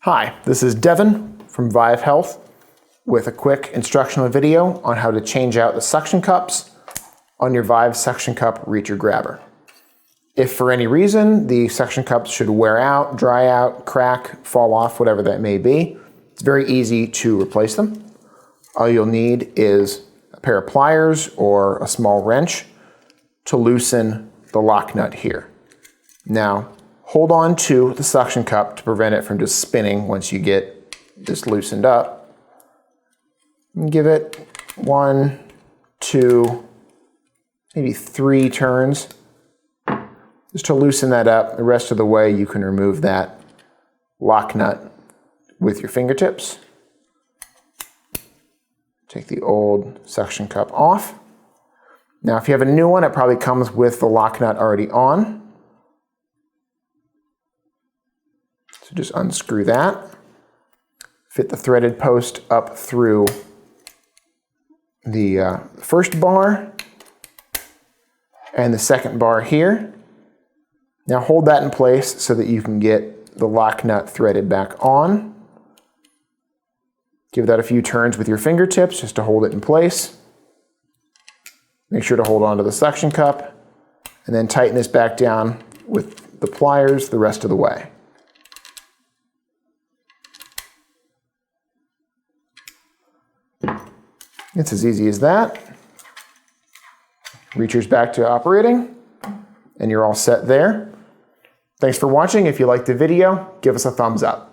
Hi, this is Devin from Vive Health with a quick instructional video on how to change out the suction cups on your Vive suction cup reacher grabber. If for any reason the suction cups should wear out, dry out, crack, fall off, whatever that may be, it's very easy to replace them. All you'll need is a pair of pliers or a small wrench to loosen the lock nut here. Now, hold on to the suction cup to prevent it from just spinning once you get this loosened up. And give it 1, 2, maybe 3 turns just to loosen that up. The rest of the way you can remove that lock nut with your fingertips. Take the old suction cup off. Now if you have a new one, it probably comes with the lock nut already on. So just unscrew that. Fit the threaded post up through the first bar and the second bar here. Now hold that in place so that you can get the lock nut threaded back on. Give that a few turns with your fingertips just to hold it in place. Make sure to hold on to the suction cup and then tighten this back down with the pliers the rest of the way. It's as easy as that. Reacher's back to operating and you're all set there. Thanks for watching. If you liked the video, give us a thumbs up.